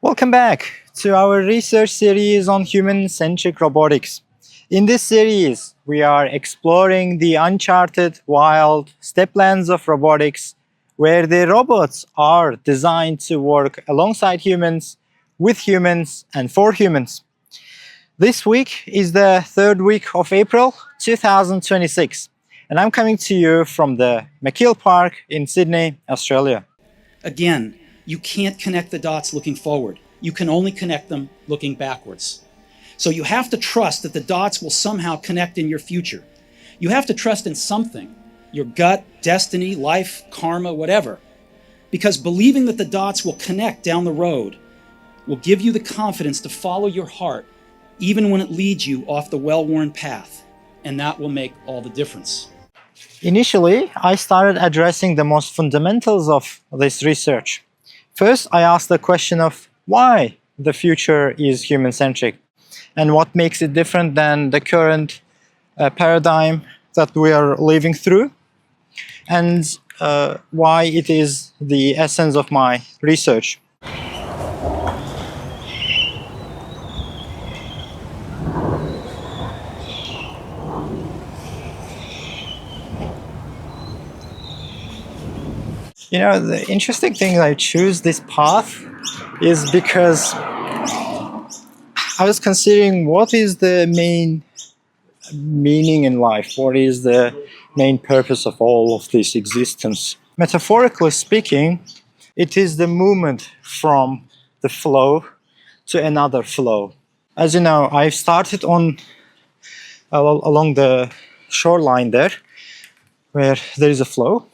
Welcome back to our research series on human-centric robotics. In this series, we are exploring the uncharted, wild steplands of robotics, where the robots are designed to work alongside humans, with humans, and for humans. This week is the third week of April 2026, and I'm coming to you from the McKell Park in Sydney, Australia. Again, you can't connect the dots looking forward. You can only connect them looking backwards. So you have to trust that the dots will somehow connect in your future. You have to trust in something, your gut, destiny, life, karma, whatever. Because believing that the dots will connect down the road will give you the confidence to follow your heart, even when it leads you off the well-worn path. And that will make all the difference. Initially, I started addressing the most fundamentals of this research. First, I asked the question of why the future is human-centric and what makes it different than the current paradigm that we are living through, and why it is the essence of my research. You know, the interesting thing I choose this path is because I was considering what is the main meaning in life, what is the main purpose of all of this existence. Metaphorically speaking, it is the movement from the flow to another flow. As you know, I've started along the shoreline there, where there is a flow.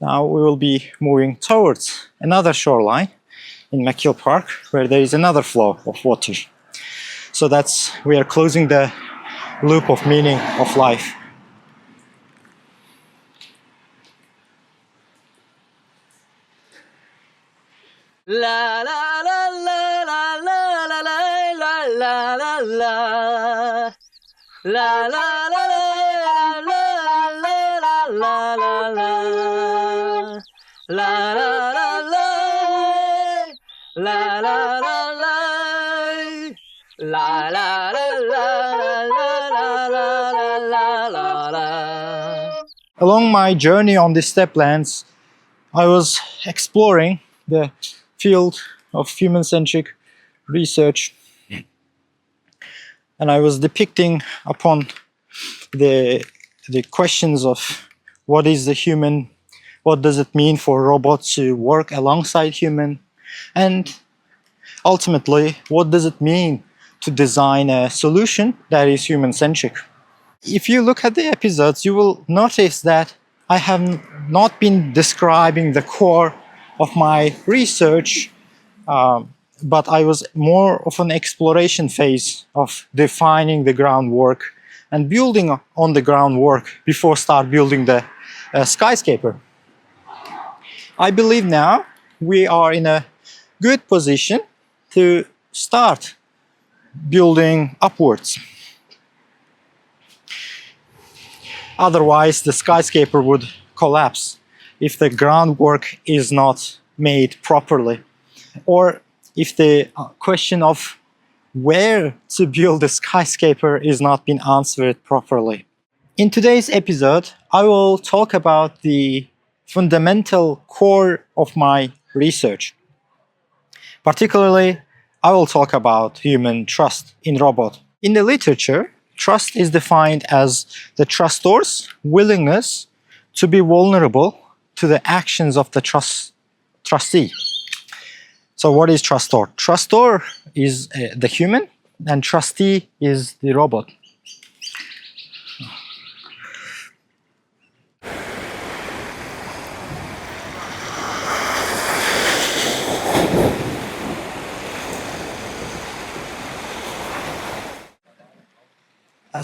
Now we will be moving towards another shoreline in McKell Park, where there is another flow of water. So we are closing the loop of meaning of life. La la la la la la la la la la la la la Along my journey on the steplands, I was exploring the field of human-centric research, and I was depicting upon the questions of what is the human, what does it mean for robots to work alongside human, and ultimately, what does it mean to design a solution that is human-centric. If you look at the episodes, you will notice that I have not been describing the core of my research, but I was more of an exploration phase of defining the groundwork and building on the groundwork before start building the skyscraper. I believe now we are in a good position to start building upwards. Otherwise, the skyscraper would collapse if the groundwork is not made properly, or if the question of where to build a skyscraper is not being answered properly. In today's episode, I will talk about the fundamental core of my research. Particularly, I will talk about human trust in robot. In the literature, trust is defined as the trustor's willingness to be vulnerable to the actions of the trustee. So what is trustor? Trustor is the human, and trustee is the robot.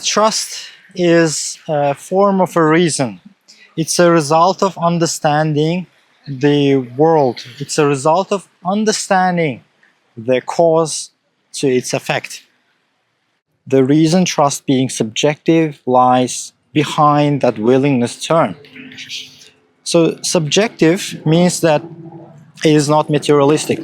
Trust is a form of a reason. It's a result of understanding the world. It's a result of understanding the cause to its effect. The reason trust being subjective lies behind that willingness term. So subjective means that it is not materialistic.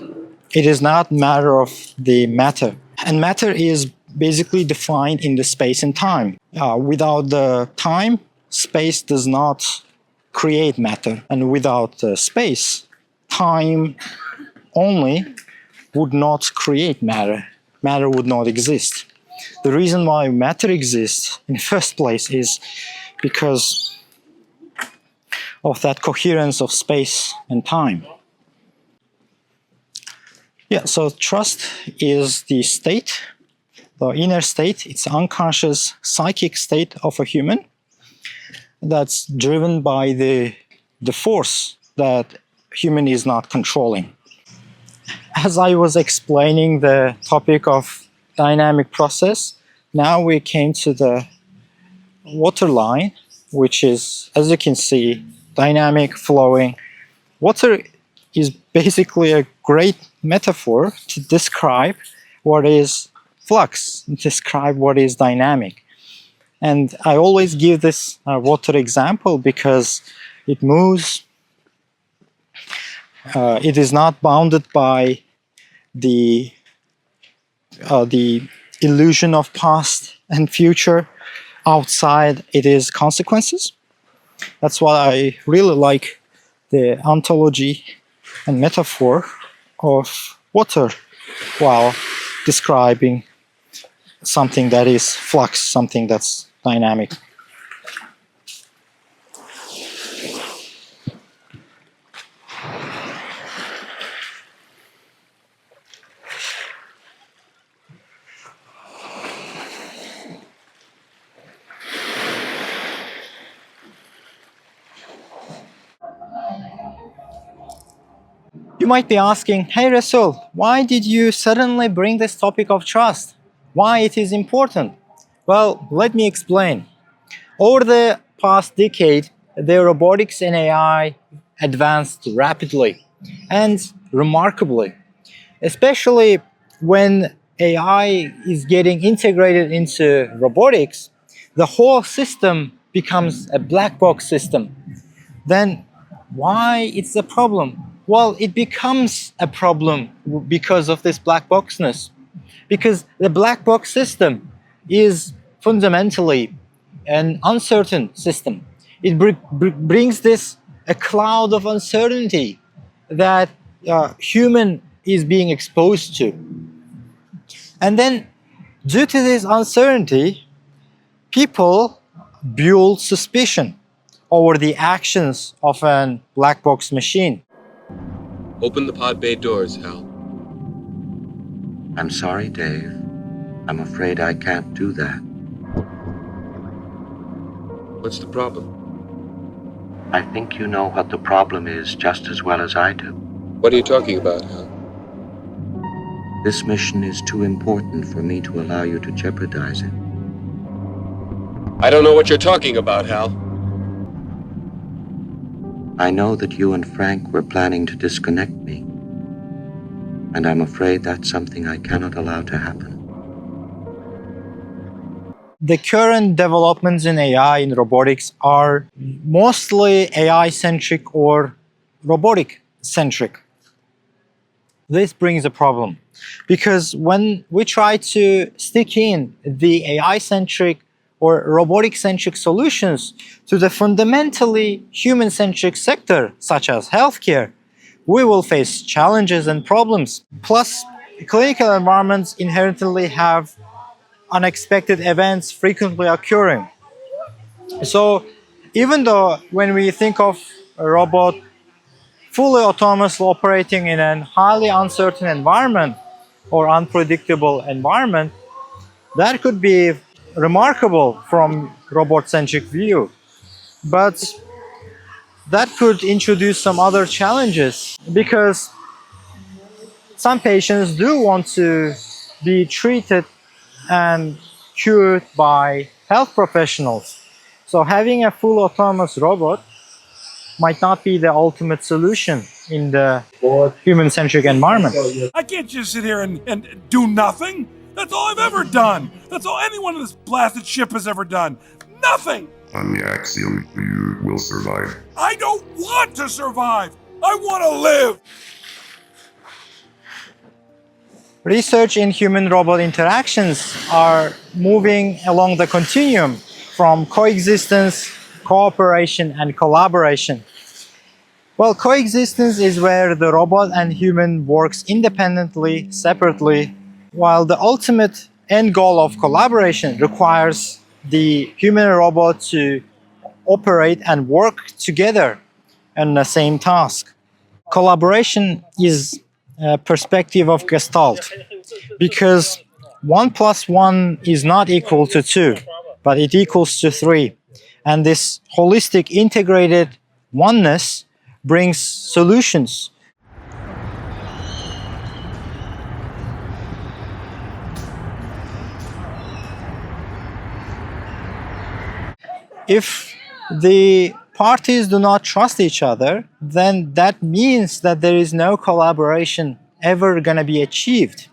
It is not matter of the matter. And matter is basically defined in the space and time. Without the time, space does not create matter. And without space, time only would not create matter. Matter would not exist. The reason why matter exists in the first place is because of that coherence of space and time. Yeah, so trust is the state, the inner state, it's unconscious psychic state of a human that's driven by the force that human is not controlling. As I was explaining the topic of dynamic process, now we came to the water line, which is, as you can see, dynamic, flowing. Water is basically a great metaphor to describe what is flux, describe what is dynamic. And I always give this water example because it moves. It is not bounded by the illusion of past and future. Outside, it is consequences. That's why I really like the ontology and metaphor of water while describing something that is flux, something that's dynamic. You might be asking, hey Rasul, why did you suddenly bring this topic of trust? Why it is important? Well, let me explain. Over the past decade, the robotics and AI advanced rapidly and remarkably, especially when AI is getting integrated into robotics, the whole system becomes a black box system. Then why it's a problem? Well, it becomes a problem because of this black boxness. Because the black box system is fundamentally an uncertain system. It brings this a cloud of uncertainty that human is being exposed to. And then due to this uncertainty, people build suspicion over the actions of a black box machine. Open the pod bay doors, Hal. I'm sorry, Dave. I'm afraid I can't do that. What's the problem? I think you know what the problem is just as well as I do. What are you talking about, Hal? This mission is too important for me to allow you to jeopardize it. I don't know what you're talking about, Hal. I know that you and Frank were planning to disconnect me, and I'm afraid that's something I cannot allow to happen. The current developments in AI in robotics are mostly AI-centric or robotic-centric. This brings a problem because when we try to stick in the AI-centric or robotic-centric solutions to the fundamentally human-centric sector, such as healthcare, we will face challenges and problems. Plus, clinical environments inherently have unexpected events frequently occurring. So even though when we think of a robot fully autonomously operating in a highly uncertain environment or unpredictable environment, that could be remarkable from robot-centric view. But that could introduce some other challenges because some patients do want to be treated and cured by health professionals. So having a full autonomous robot might not be the ultimate solution in the human-centric environment. I can't just sit here and do nothing. That's all I've ever done. That's all anyone on this blasted ship has ever done. Nothing! On the axiom, you will survive. I don't want to survive! I want to live! Research in human-robot interactions are moving along the continuum from coexistence, cooperation, and collaboration. Well, coexistence is where the robot and human works independently, separately, while the ultimate end goal of collaboration requires the human and robot to operate and work together on the same task. Collaboration is a perspective of Gestalt, because 1 + 1 is not equal to 2, but it equals to 3. And this holistic, integrated oneness brings solutions. If the parties do not trust each other, then that means that there is no collaboration ever going to be achieved.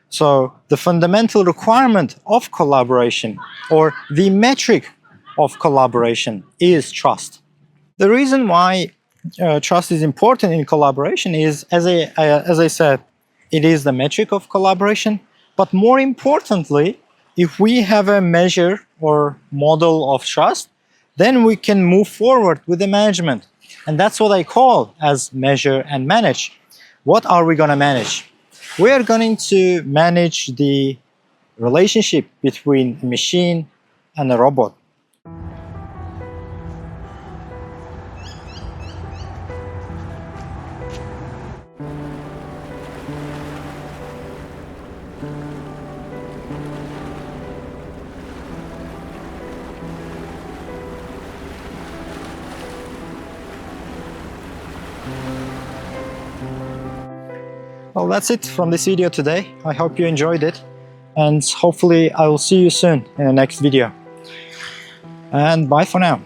So the fundamental requirement of collaboration, or the metric of collaboration, is trust. The reason why trust is important in collaboration is, as I said, it is the metric of collaboration. But more importantly, if we have a measure or model of trust, then we can move forward with the management. And that's what I call as measure and manage. What are we going to manage? We are going to manage the relationship between a machine and a robot. Well, that's it from this video today. I hope you enjoyed it, and hopefully I will see you soon in the next video. And bye for now.